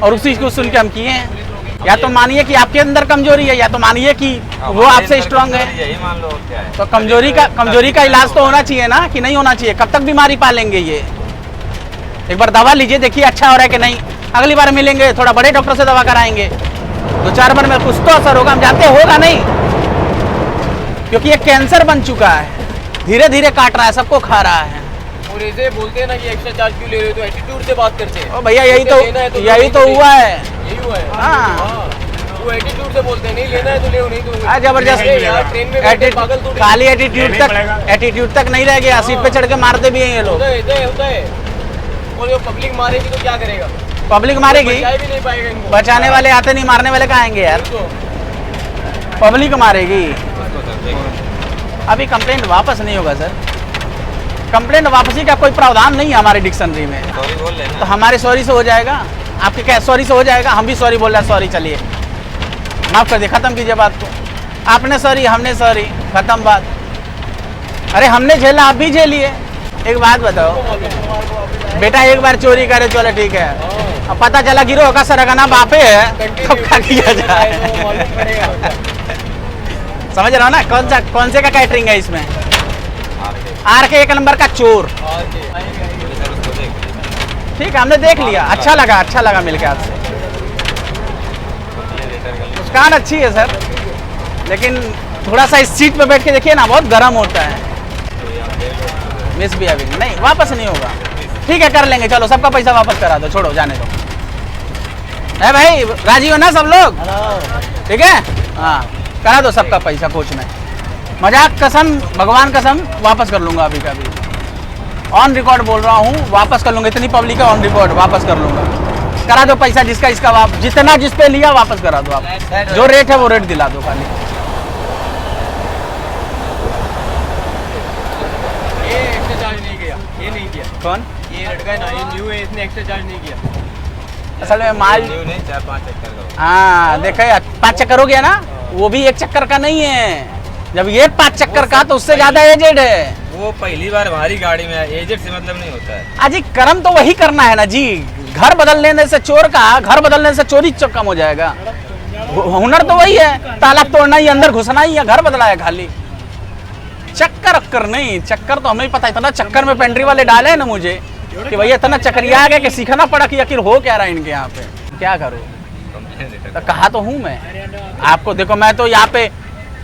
और उसी को सुन के हम किए हैं। या तो मानिए कि आपके अंदर कमजोरी है, या तो मानिए कि वो आपसे स्ट्रांग है। यही मान लो क्या है। तो कमजोरी का इलाज तो होना चाहिए ना, कि नहीं होना चाहिए। कब तक बीमारी पालेंगे ये, एक बार दवा लीजिए, देखिए अच्छा हो रहा है कि नहीं, अगली बार मिलेंगे थोड़ा बड़े डॉक्टर से दवा कराएंगे, 2-4 बार में कुछ तो असर होगा, हम जानते होगा नहीं, क्योंकि ये कैंसर बन चुका है, धीरे धीरे काट रहा है, सबको खा रहा है। और ऐसे बोलते हैं ना कि एक्स्ट्रा चार्ज क्यों ले रहे हो, तो एटीट्यूड से बात करते हैं। ओ भैया यही तो हुआ है। यही हुआ है। हाँ, वो एटीट्यूड से बोलते हैं, नहीं लेना है तो ले, नहीं तो जबरदस्त यार, ट्रेन में बैठे पागल थोड़ी। खाली एटीट्यूड तक नहीं रह गया, सीट पे चढ़ के मारते भी हैं ये लोग। होता है। और जो पब्लिक मारेगी तो क्या करेगा, पब्लिक मारेगी, बचा भी नहीं पाएगा इनको। बचाने वाले आते नहीं, मारने वाले कहाँ आएंगे यार, पब्लिक मारेगी। अभी कंप्लेंट वापस नहीं होगा सर, कंप्लेंट वापसी का कोई प्रावधान नहीं है हमारे डिक्शनरी में। सॉरी बोल लेना, तो हमारे सॉरी से हो जाएगा, आपके क्या सॉरी से हो जाएगा, हम भी सॉरी बोल रहे हैं, सॉरी चलिए माफ कर दिए, खत्म कीजिए बात को। आपने सॉरी, हमने सॉरी, खत्म बात। अरे हमने झेला, आप भी झेलिए। एक बात बताओ बेटा, एक बार चोरी करे चलो ठीक है, अब पता चला गिरोह का सरगना बापे है, तो क्या किया जाए। समझ रहा हो ना, कौन से का कैटरिंग है इसमें, आर के 1 नंबर का चोर। ठीक है, हमने देख लिया, अच्छा लगा मिलके आपसे। मुस्कान अच्छी है सर, लेकिन थोड़ा सा इस सीट पे बैठ के देखिए ना, बहुत गर्म होता है। मिस भी अभी नहीं, वापस नहीं होगा। ठीक है कर लेंगे, चलो सबका पैसा वापस करा दो, छोड़ो जाने दो। है भाई, राजी हो ना सब लोग, ठीक है, हाँ करा दो सबका पैसा कोच में। मजाक कसम, भगवान कसम वापस कर लूंगा, अभी का भी ऑन रिकॉर्ड बोल रहा हूँ, वापस कर लूंगा। इतनी पब्लिक है, ऑन रिकॉर्ड वापस कर लूंगा। करा दो पैसा जिसका इसका, जितना जिस पे लिया वापस करा दो। आप जो रेट है वो रेट दिला दो खाली। ये एक्स्ट्रा चार्ज नहीं किया, ये नहीं किया। कौन? ये लड़का है ना, ये न्यू है, इसने एक्स्ट्रा चार्ज नहीं किया। असल में माल नहीं 4-5 चक्कर का। हाँ देखे, 5 चक्कर हो गया ना, वो भी 1 चक्कर का नहीं है। जब ये 5 चक्कर का तो उससे ज्यादा एजेड है। वो पहली बार हमारी गाड़ी में एजेड से मतलब नहीं होता है। अजी कर्म तो वही करना है ना जी, घर बदल लेने से चोर का, घर बदलने से चोरी कम हो जाएगा। हुनर तो वही है, ताला तोड़ना ही, अंदर घुसना ही है, घर बदला है खाली। चक्कर नहीं, चक्कर तो हमें ही पता है। इतना चक्कर में पेंट्री वाले डाले हैं ना मुझे कि भैया इतना चक्करिया आ गया कि सीखना पड़ा कि आखिर हो क्या रहा है इनके यहाँ पे, क्या करूँ। तो कहा तो हूँ मैं आपको, देखो मैं तो यहाँ पे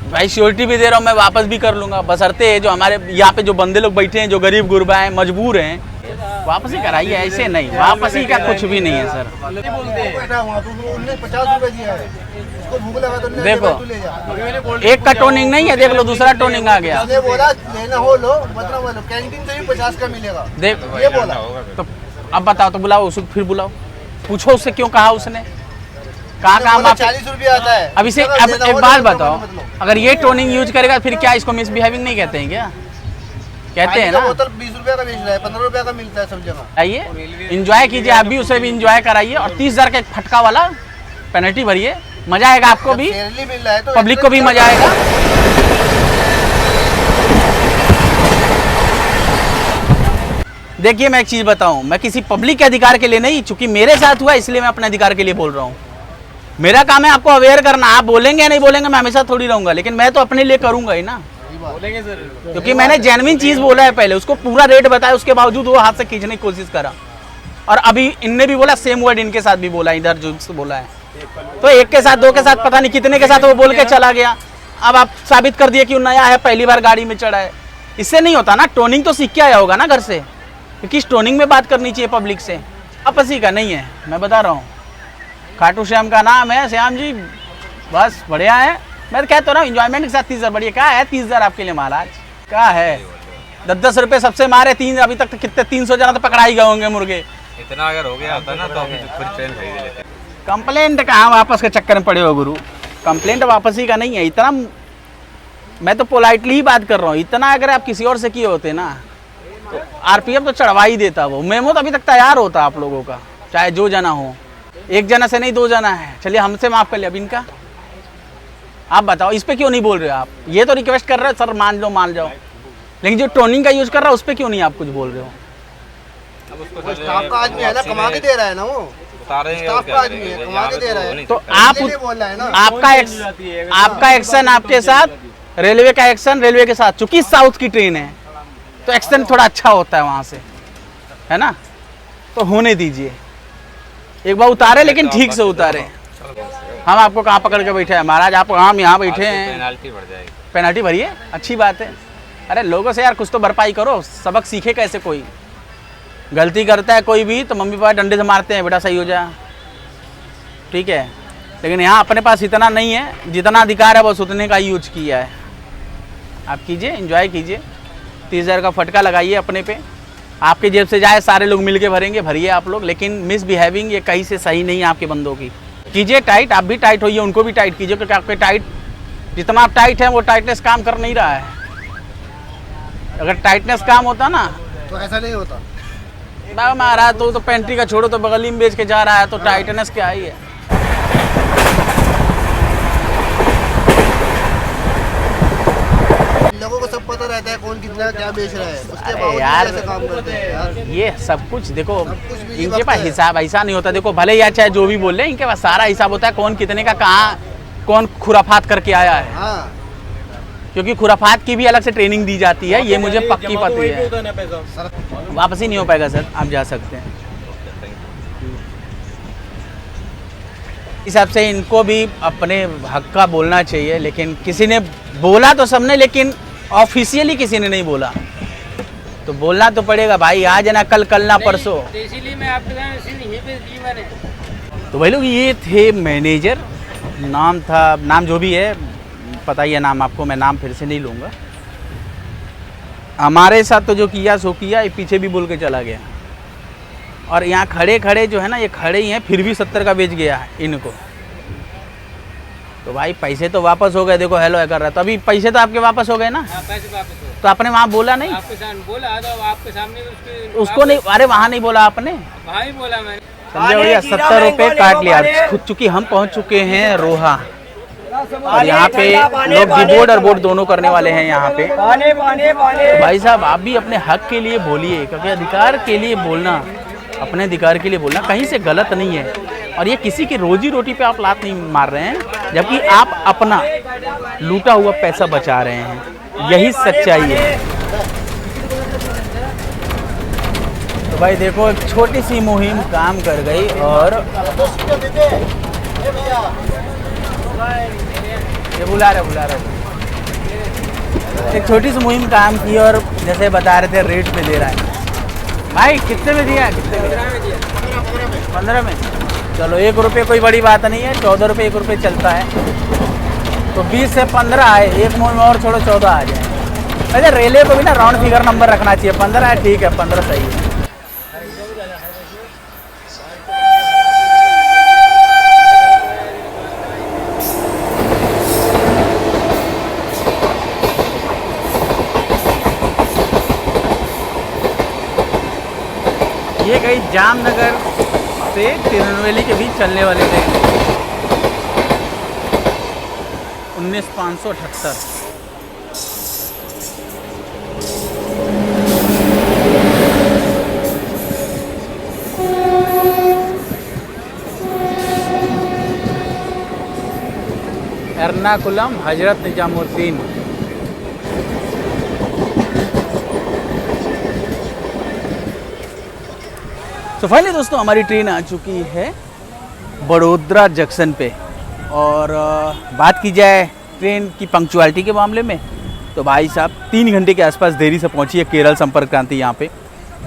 भाई सिक्योरिटी भी दे रहा हूँ, मैं वापस भी कर लूंगा, बशर्ते जो हमारे यहाँ पे जो बंदे लोग बैठे हैं, जो गरीब गुरबा हैं, मजबूर हैं, वापसी कराइए। ऐसे नहीं, वापसी का कुछ भी नहीं है सर। बोलते हैं 50 रुपए दिया है, उसको को भूख लगा तो देखो तू ले जा। एक का टोनिंग नहीं है, देख लो दूसरा टोनिंग आ गया। उसने बोला लेना हो लो, मतलब वो लो, कैंटीन से भी 50 का मिलेगा, देख ये बोला। तो अब बताओ, तो बुलाओ उसको, फिर बुलाओ, पूछो उससे क्यों कहा उसने, कहाँ कहाँ आप 40 रुपया आता है। अब इसे अब एक बात बताओ, अगर ये टोनिंग यूज करेगा फिर क्या इसको मिसबिहेविंग नहीं कहते हैं क्या? कहते हैं ना। बोतल 20 रुपया का बेच रहा है, 15 रुपया का मिलता है सब जगह। आइए इंजॉय कीजिए, आप भी उसे भी इंजॉय कराइए, और 30,000 का एक फटका वाला पेनल्टी भरिए, मजा आएगा आपको भी, फेयरली मिल रहा है तो पब्लिक को भी मजा आएगा। देखिए मैं एक चीज बताऊं, मैं किसी पब्लिक के अधिकार के लिए नहीं, चूंकि मेरे साथ हुआ इसलिए मैं अपने अधिकार के लिए बोल रहा हूं। मेरा काम है आपको अवेयर करना, आप बोलेंगे या नहीं बोलेंगे मैं हमेशा थोड़ी रहूंगा, लेकिन मैं तो अपने लिए करूंगा ही ना, बोलेंगे सर, क्योंकि मैंने जेन्युइन चीज बोला है पहले, उसको पूरा रेट बताया, उसके बावजूद वो हाथ से खींचने की कोशिश करा, और अभी इनने भी बोला सेम वर्ड इनके साथ भी बोला, इधर जो बोला है, तो एक के साथ, दो के साथ, पता नहीं कितने के साथ वो बोल के चला गया। अब आप साबित कर दिए कि वो नया है, पहली बार गाड़ी में चढ़ा है, इससे नहीं होता ना। टोनिंग तो सीख के आया होगा ना घर से, क्योंकि इस टोनिंग में बात करनी चाहिए पब्लिक से। आपसी का नहीं है, मैं बता रहा हूँ, खाटू श्याम का नाम है, श्याम जी बस बढ़िया है। मैं तो कहता हूँ ना इंजॉयमेंट के साथ 30,000 बढ़िया। क्या है 30,000 आपके लिए महाराज, क्या है 10-10 रुपये सबसे मारे, 3 अभी तक तो कितने 300 जना तो पकड़ा ही गए होंगे मुर्गे। इतना अगर हो गया होता ना तो अभी फिर ट्रेन खरीद लेते। कंप्लेंट कहाँ वापस के चक्कर में पड़े हो गुरु, कंप्लेंट वापसी का नहीं है। इतना मैं तो पोलाइटली ही बात कर रहा हूँ, इतना अगर आप किसी और से किए होते ना तो आरपीएफ तो चढ़वा ही देता, वो मेमो तो अभी तक तैयार होता आप लोगों का, चाहे जो जना हो, एक जना से नहीं 2 जना है। चलिए हमसे माफ कर लिया, अब इनका आप बताओ, इस पे क्यों नहीं बोल रहे हो आप? ये तो रिक्वेस्ट कर रहे हो सर मान जाओ, लेकिन जो टोनिंग का यूज कर रहा है उस पे क्यों नहीं आप कुछ बोल रहे हो? अब उसको वो स्टाफ का आदमी है ना, कमा के दे रहा है ना, वो स्टाफ का आदमी है, कमा के दे रहा है। तो आप इसलिए बोल रहा है ना। आपका एक्शन आपके साथ, रेलवे का एक्शन रेलवे के साथ, चूंकि साउथ की ट्रेन है तो एक्शन थोड़ा अच्छा होता है वहां से, है ना, तो होने दीजिए। एक बार उतारे लेकिन ठीक से उतारे। हम आपको कहाँ पकड़ के बैठे हैं महाराज, आप हम यहाँ बैठे हैं, पेनल्टी बढ़ जाएगी। पेनल्टी भरिए, अच्छी बात है। अरे लोगों से यार कुछ तो भरपाई करो, सबक सीखे कैसे। कोई गलती करता है कोई भी तो मम्मी पापा डंडे से मारते हैं, बेटा सही हो जा, ठीक है, लेकिन यहाँ अपने पास इतना नहीं है, जितना अधिकार है बस उतने का यूज किया है। आप कीजिए, एंजॉय कीजिए, 30,000 का फटका लगाइए अपने पे, आपके जेब से जाए सारे लोग मिलके भरेंगे, भरिए आप लोग, लेकिन मिसबिहेविंग ये कहीं से सही नहीं है आपके बंदों की। कीजिए टाइट, आप भी टाइट होइए, उनको भी टाइट कीजिए, क्योंकि आपके टाइट जितना आप टाइट हैं वो टाइटनेस काम कर नहीं रहा है। अगर टाइटनेस काम होता ना तो ऐसा नहीं होता। महाराज तो पेंट्री का छोड़ो, तो बगली में बेच के जा रहा है, तो टाइटनेस क्या ही है। लोगों को सब पता रहता है कौन कितना क्या बेच रहा है, उसके बावजूद यार ऐसे काम करते हैं यार। ये सब कुछ देखो, कुछ भी इनके वक्त पास है। हिसाब ऐसा नहीं होता। देखो भले या चाहे जो भी बोल रहे हैं, इनके पास सारा हिसाब होता है, कौन कितने का कहाँ कौन खुराफात करके आया है, हाँ, क्योंकि खुराफात की भी अलग से ट्रेनिंग दी जाती है, ये मुझे पक्की पता है। वापस ही नहीं हो पाएगा सर, आप जा सकते हैं। इस हिसाब से इनको भी अपने हक का बोलना चाहिए, लेकिन किसी ने बोला तो सबने, लेकिन ऑफिशियली किसी ने नहीं बोला, तो बोलना तो पड़ेगा भाई, आज ना कल, कल ना परसों। तो इसीलिए मैं आपके साथ यहीं पे दी मैंने। तो भाई लोग ये थे मैनेजर, नाम था, नाम जो भी है पता ही है नाम आपको, मैं नाम फिर से नहीं लूँगा। हमारे साथ तो जो किया सो किया, ये पीछे भी बोल के चला गया, और यहाँ खड़े खड़े जो है ना, ये खड़े ही हैं, फिर भी 70 का बेच गया है इनको। तो भाई पैसे तो वापस हो गए, देखो हेलो कर रहा है, तो अभी पैसे तो आपके वापस हो गए ना, पैसे वापस हो, तो आपने वहाँ बोला नहीं, आपके सामने बोला तो आपके सामने उसको नहीं, अरे वहाँ नहीं बोला आपने, भाई बोला मैंने। समझे भैया, 70 रुपये काट लिया। खुद चूंकि हम पहुँच चुके हैं रोहा, और यहाँ पे लोग डिबोर्ड और बोर्ड दोनों करने वाले हैं यहाँ पे। तो भाई साहब आप भी अपने हक के लिए बोलिए, क्योंकि अधिकार के लिए बोलना, अपने अधिकार के लिए बोलना कहीं से गलत नहीं है, और ये किसी की रोजी रोटी पे आप लात नहीं मार रहे हैं, जबकि आप अपना लूटा हुआ पैसा बचा रहे हैं, यही सच्चाई है। तो भाई देखो एक छोटी सी मुहिम काम कर गई, और ये बुला रहे एक छोटी सी मुहिम काम की, और जैसे बता रहे थे रेट पे दे रहा है। भाई कितने में दिया, कितने में? 15 में। चलो 1 रुपये कोई बड़ी बात नहीं है, 14 रुपये 1 रुपये चलता है, तो 20 से 15 है, एक मूव में और छोड़ो 14 आ जाए। वैसे रेलवे को भी ना राउंड फिगर नंबर रखना चाहिए, 15 है ठीक है, 15 सही है। ये गई जामनगर से तिरुनेलवेली के बीच चलने वाले ट्रेन 19,578। एर्नाकुलम हजरत निजामुद्दीन। तो फाइनली दोस्तों हमारी ट्रेन आ चुकी है बड़ोदरा जंक्शन पे। और बात की जाए ट्रेन की पंक्चुअलिटी के मामले में तो भाई साहब 3 घंटे के आसपास देरी से पहुंची है केरल संपर्क क्रांति यहाँ पे।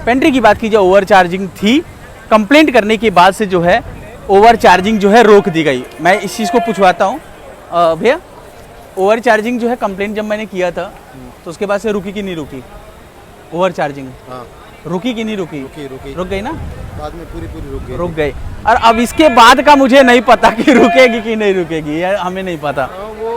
पेंट्री की बात की जाए ओवर चार्जिंग थी, कंप्लेंट करने के बाद से जो है ओवर चार्जिंग जो है रोक दी गई। मैं इस चीज़ को पूछवाता हूँ भैया, ओवर चार्जिंग जो है कंप्लेंट जब मैंने किया था तो उसके बाद से रुकी कि नहीं रुकी ओवर चार्जिंग? हाँ रुकी कि नहीं रुकी? रुकी रुक गई ना, बाद में पूरी रुक गई। और अब इसके बाद का मुझे नहीं पता कि रुकेगी कि नहीं रुकेगी, ये हमें नहीं पता। वो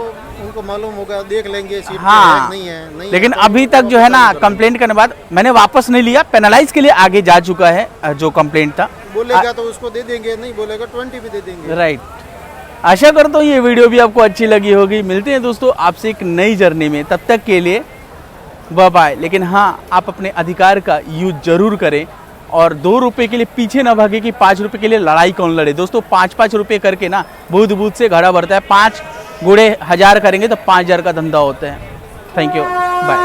उनको मालूम होगा, देख लेंगे सीट हाँ, नहीं है लेकिन अभी तक जो है ना कंप्लेंट करने बाद मैंने वापस नहीं लिया, पेनलाइज के लिए आगे जा चुका है जो कंप्लेंट था। बोलेगा तो उसको दे देंगे, नहीं बोलेगा 20 भी दे देंगे। राइट। आशा करता हूँ ये वीडियो भी आपको अच्छी लगी होगी। मिलते हैं दोस्तों आपसे एक नई जर्नी में, तब तक के लिए बाय बाय। लेकिन हाँ, आप अपने अधिकार का यूज जरूर करें और 2 रुपये के लिए पीछे ना भागे कि 5 रुपये के लिए लड़ाई कौन लड़े। दोस्तों 5-5 रुपये करके ना बूथ बूथ से घड़ा बढ़ता है, 5 गुणे 1000 करेंगे तो 5000 का धंधा होता है। Thank you, bye.